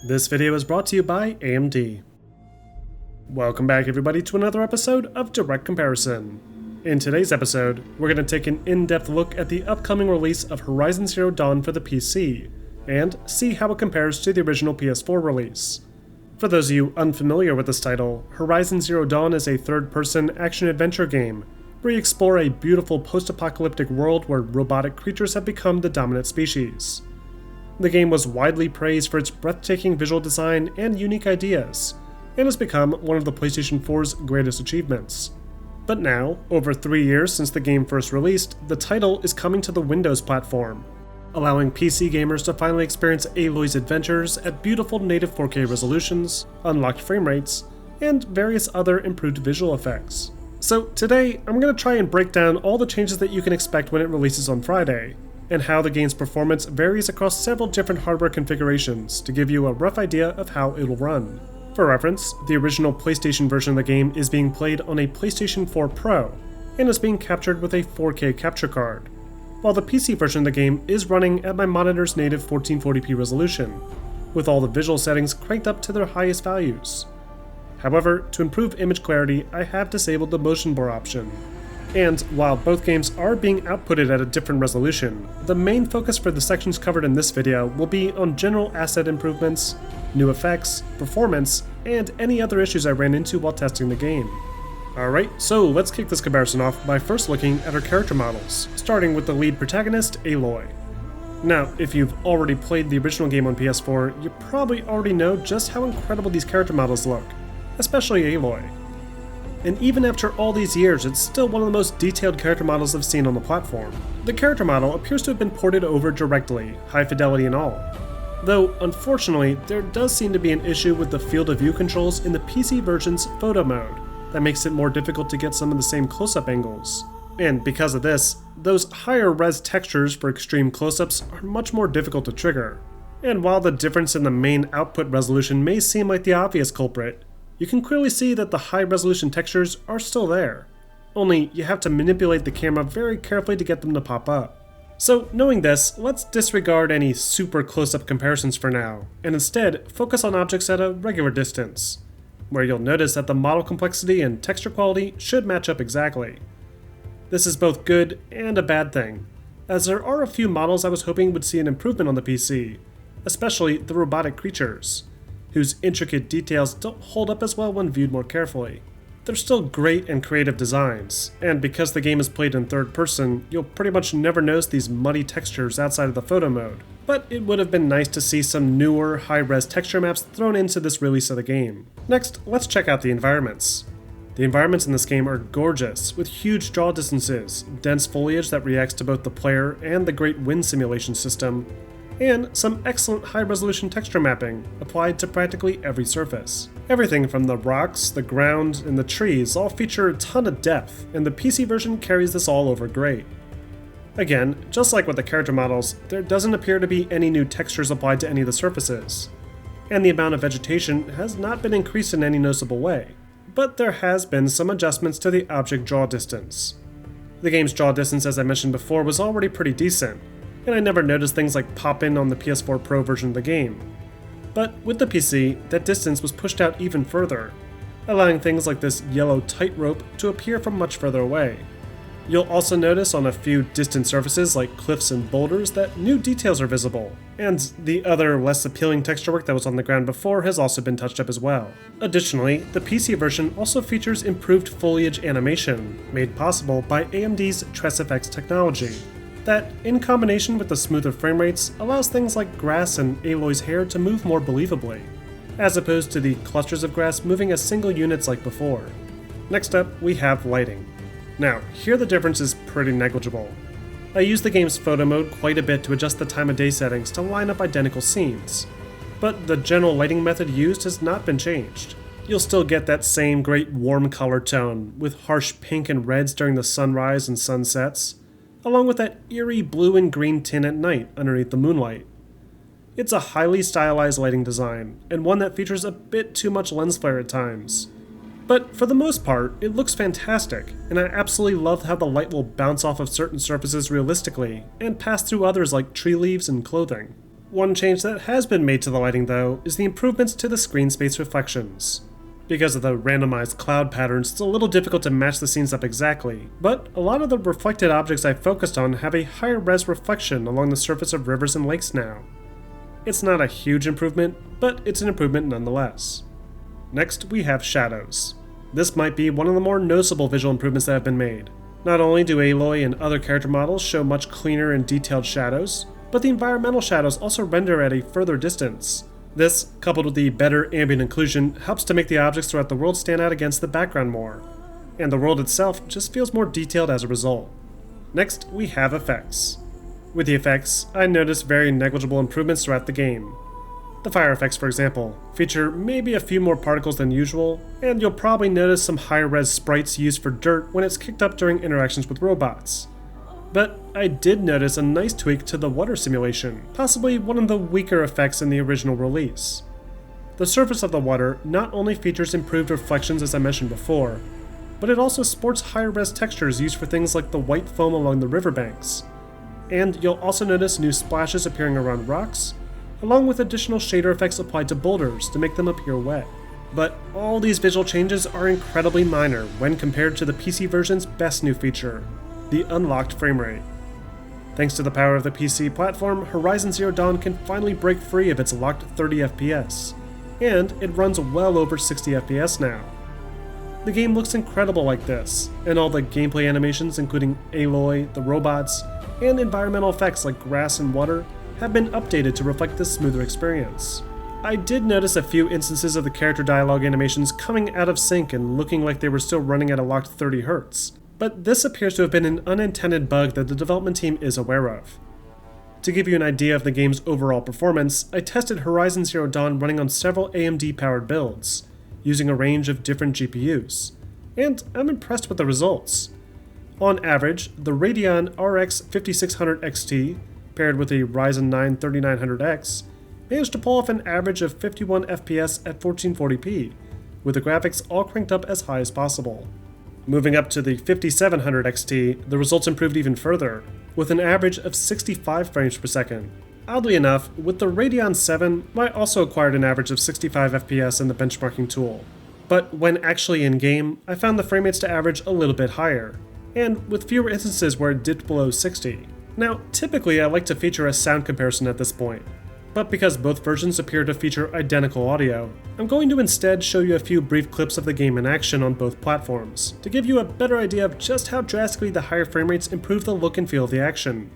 This video is brought to you by AMD. Welcome back everybody to another episode of Direct Comparison. In today's episode, we're going to take an in-depth look at the upcoming release of Horizon Zero Dawn for the PC, and see how it compares to the original PS4 release. For those of you unfamiliar with this title, Horizon Zero Dawn is a third-person action-adventure game where you explore a beautiful post-apocalyptic world where robotic creatures have become the dominant species. The game was widely praised for its breathtaking visual design and unique ideas, and has become one of the PlayStation 4's greatest achievements. But now, over 3 years since the game first released, the title is coming to the Windows platform, allowing PC gamers to finally experience Aloy's adventures at beautiful native 4K resolutions, unlocked frame rates, and various other improved visual effects. So today, I'm going to try and break down all the changes that you can expect when it releases on Friday, and how the game's performance varies across several different hardware configurations to give you a rough idea of how it'll run. For reference, the original PlayStation version of the game is being played on a PlayStation 4 Pro, and is being captured with a 4K capture card, while the PC version of the game is running at my monitor's native 1440p resolution, with all the visual settings cranked up to their highest values. However, to improve image clarity, I have disabled the motion blur option. And while both games are being outputted at a different resolution, the main focus for the sections covered in this video will be on general asset improvements, new effects, performance, and any other issues I ran into while testing the game. Alright, so let's kick this comparison off by first looking at our character models, starting with the lead protagonist, Aloy. Now, if you've already played the original game on PS4, you probably already know just how incredible these character models look, especially Aloy. And even after all these years, it's still one of the most detailed character models I've seen on the platform. The character model appears to have been ported over directly, high fidelity and all. Though, unfortunately, there does seem to be an issue with the field of view controls in the PC version's photo mode that makes it more difficult to get some of the same close-up angles. And because of this, those higher res textures for extreme close-ups are much more difficult to trigger. And while the difference in the main output resolution may seem like the obvious culprit, you can clearly see that the high-resolution textures are still there, only you have to manipulate the camera very carefully to get them to pop up. So knowing this, let's disregard any super close-up comparisons for now, and instead focus on objects at a regular distance, where you'll notice that the model complexity and texture quality should match up exactly. This is both good and a bad thing, as there are a few models I was hoping would see an improvement on the PC, especially the robotic creatures, whose intricate details don't hold up as well when viewed more carefully. They're still great and creative designs, and because the game is played in third person, you'll pretty much never notice these muddy textures outside of the photo mode. But it would have been nice to see some newer, high-res texture maps thrown into this release of the game. Next, let's check out the environments. The environments in this game are gorgeous, with huge draw distances, dense foliage that reacts to both the player and the great wind simulation system, and some excellent high-resolution texture mapping applied to practically every surface. Everything from the rocks, the ground, and the trees all feature a ton of depth, and the PC version carries this all over great. Again, just like with the character models, there doesn't appear to be any new textures applied to any of the surfaces, and the amount of vegetation has not been increased in any noticeable way, but there has been some adjustments to the object draw distance. The game's draw distance, as I mentioned before, was already pretty decent, and I never noticed things like pop-in on the PS4 Pro version of the game. But with the PC, that distance was pushed out even further, allowing things like this yellow tightrope to appear from much further away. You'll also notice on a few distant surfaces like cliffs and boulders that new details are visible, and the other less appealing texture work that was on the ground before has also been touched up as well. Additionally, the PC version also features improved foliage animation, made possible by AMD's TressFX technology, that, in combination with the smoother frame rates, allows things like grass and Aloy's hair to move more believably, as opposed to the clusters of grass moving as single units like before. Next up, we have lighting. Now, here the difference is pretty negligible. I used the game's photo mode quite a bit to adjust the time of day settings to line up identical scenes, but the general lighting method used has not been changed. You'll still get that same great warm color tone, with harsh pink and reds during the sunrise and sunsets, along with that eerie blue and green tint at night underneath the moonlight. It's a highly stylized lighting design, and one that features a bit too much lens flare at times. But for the most part, it looks fantastic, and I absolutely love how the light will bounce off of certain surfaces realistically, and pass through others like tree leaves and clothing. One change that has been made to the lighting, though, is the improvements to the screen space reflections. Because of the randomized cloud patterns, it's a little difficult to match the scenes up exactly, but a lot of the reflected objects I focused on have a higher res reflection along the surface of rivers and lakes now. It's not a huge improvement, but it's an improvement nonetheless. Next, we have shadows. This might be one of the more noticeable visual improvements that have been made. Not only do Aloy and other character models show much cleaner and detailed shadows, but the environmental shadows also render at a further distance. This, coupled with the better ambient inclusion, helps to make the objects throughout the world stand out against the background more, and the world itself just feels more detailed as a result. Next, we have effects. With the effects, I noticed very negligible improvements throughout the game. The fire effects, for example, feature maybe a few more particles than usual, and you'll probably notice some higher res sprites used for dirt when it's kicked up during interactions with robots. But I did notice a nice tweak to the water simulation, possibly one of the weaker effects in the original release. The surface of the water not only features improved reflections as I mentioned before, but it also sports higher res textures used for things like the white foam along the riverbanks. And you'll also notice new splashes appearing around rocks, along with additional shader effects applied to boulders to make them appear wet. But all these visual changes are incredibly minor when compared to the PC version's best new feature, the unlocked framerate. Thanks to the power of the PC platform, Horizon Zero Dawn can finally break free of its locked 30 FPS, and it runs well over 60 FPS now. The game looks incredible like this, and all the gameplay animations including Aloy, the robots, and environmental effects like grass and water have been updated to reflect this smoother experience. I did notice a few instances of the character dialogue animations coming out of sync and looking like they were still running at a locked 30 Hz. But this appears to have been an unintended bug that the development team is aware of. To give you an idea of the game's overall performance, I tested Horizon Zero Dawn running on several AMD-powered builds, using a range of different GPUs, and I'm impressed with the results. On average, the Radeon RX 5600 XT, paired with the Ryzen 9 3900X, managed to pull off an average of 51 FPS at 1440p, with the graphics all cranked up as high as possible. Moving up to the 5700 XT, the results improved even further, with an average of 65 frames per second. Oddly enough, with the Radeon 7, I also acquired an average of 65 FPS in the benchmarking tool. But when actually in-game, I found the frame rates to average a little bit higher, and with fewer instances where it dipped below 60. Now, typically I like to feature a sound comparison at this point, but because both versions appear to feature identical audio, I'm going to instead show you a few brief clips of the game in action on both platforms, to give you a better idea of just how drastically the higher frame rates improve the look and feel of the action.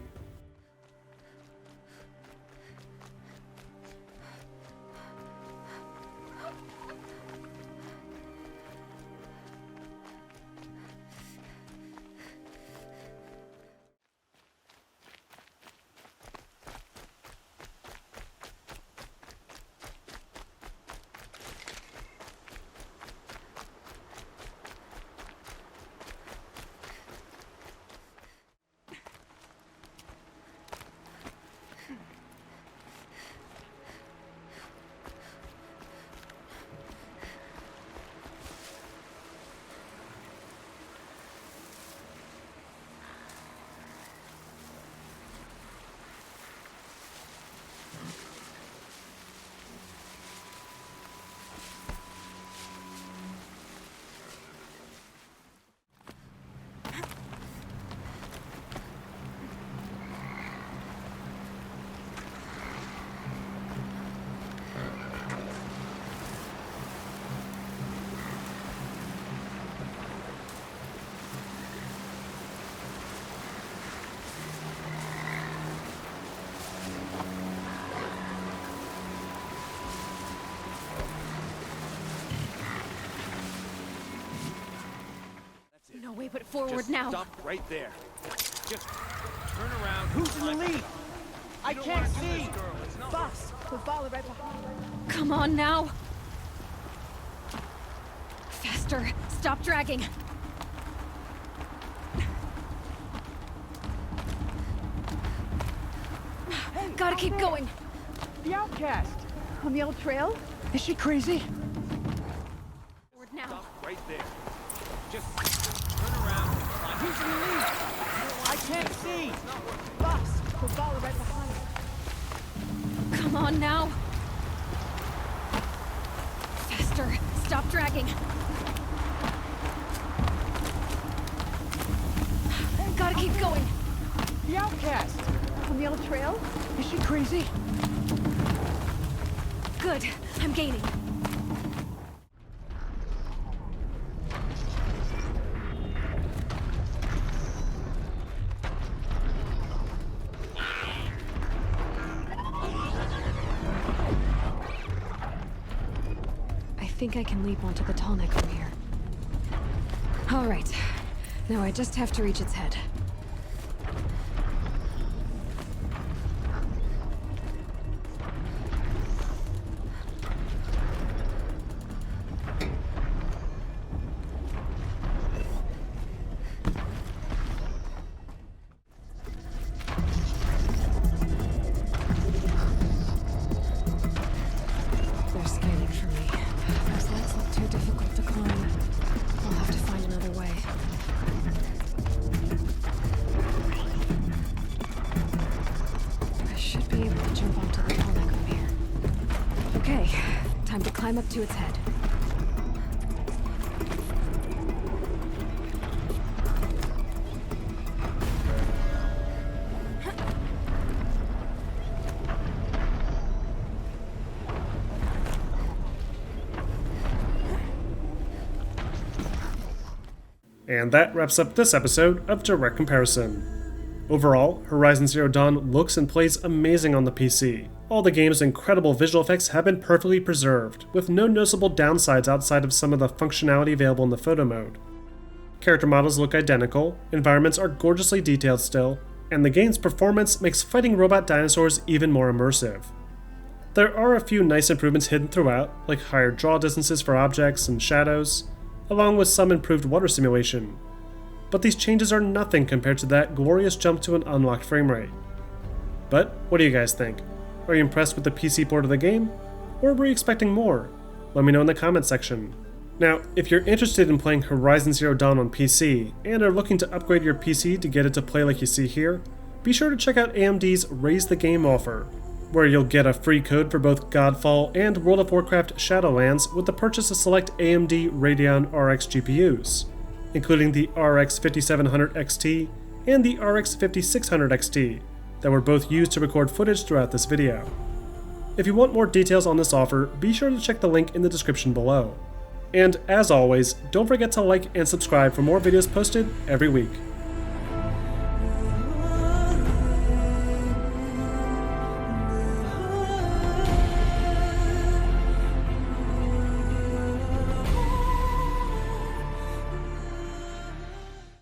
No way but forward Just now. Stop right there. Just turn around. Who's in the lead? I can't see. Boss, we'll follow right behind. Come on now. Faster. Stop dragging. Hey, Gotta keep going. the outcast. On the old trail? Is she crazy? Forward now. Stop right there. Just turn around and climb. Who's in the lead? I can't see. Boss, We'll follow right behind. Come on now. Faster. Stop dragging. Gotta keep going. The outcast! On the old trail? Is she crazy? Good. I'm gaining. I think I can leap onto the tall neck from here. All right. Now I just have to reach its head. They're scanning for me. Those lights look too difficult to climb. I'll have to find another way. I should be able to jump onto the tall neck from here. Okay, time to climb up to its head. And that wraps up this episode of Direct Comparison. Overall, Horizon Zero Dawn looks and plays amazing on the PC. All the game's incredible visual effects have been perfectly preserved, with no noticeable downsides outside of some of the functionality available in the photo mode. Character models look identical, environments are gorgeously detailed still, and the game's performance makes fighting robot dinosaurs even more immersive. There are a few nice improvements hidden throughout, like higher draw distances for objects and shadows, along with some improved water simulation. But these changes are nothing compared to that glorious jump to an unlocked frame rate. But what do you guys think? Are you impressed with the PC port of the game? Or were you expecting more? Let me know in the comments section. Now, if you're interested in playing Horizon Zero Dawn on PC and are looking to upgrade your PC to get it to play like you see here, be sure to check out AMD's Raise the Game offer, where you'll get a free code for both Godfall and World of Warcraft Shadowlands with the purchase of select AMD Radeon RX GPUs, including the RX 5700 XT and the RX 5600 XT that were both used to record footage throughout this video. If you want more details on this offer, be sure to check the link in the description below. And as always, don't forget to like and subscribe for more videos posted every week.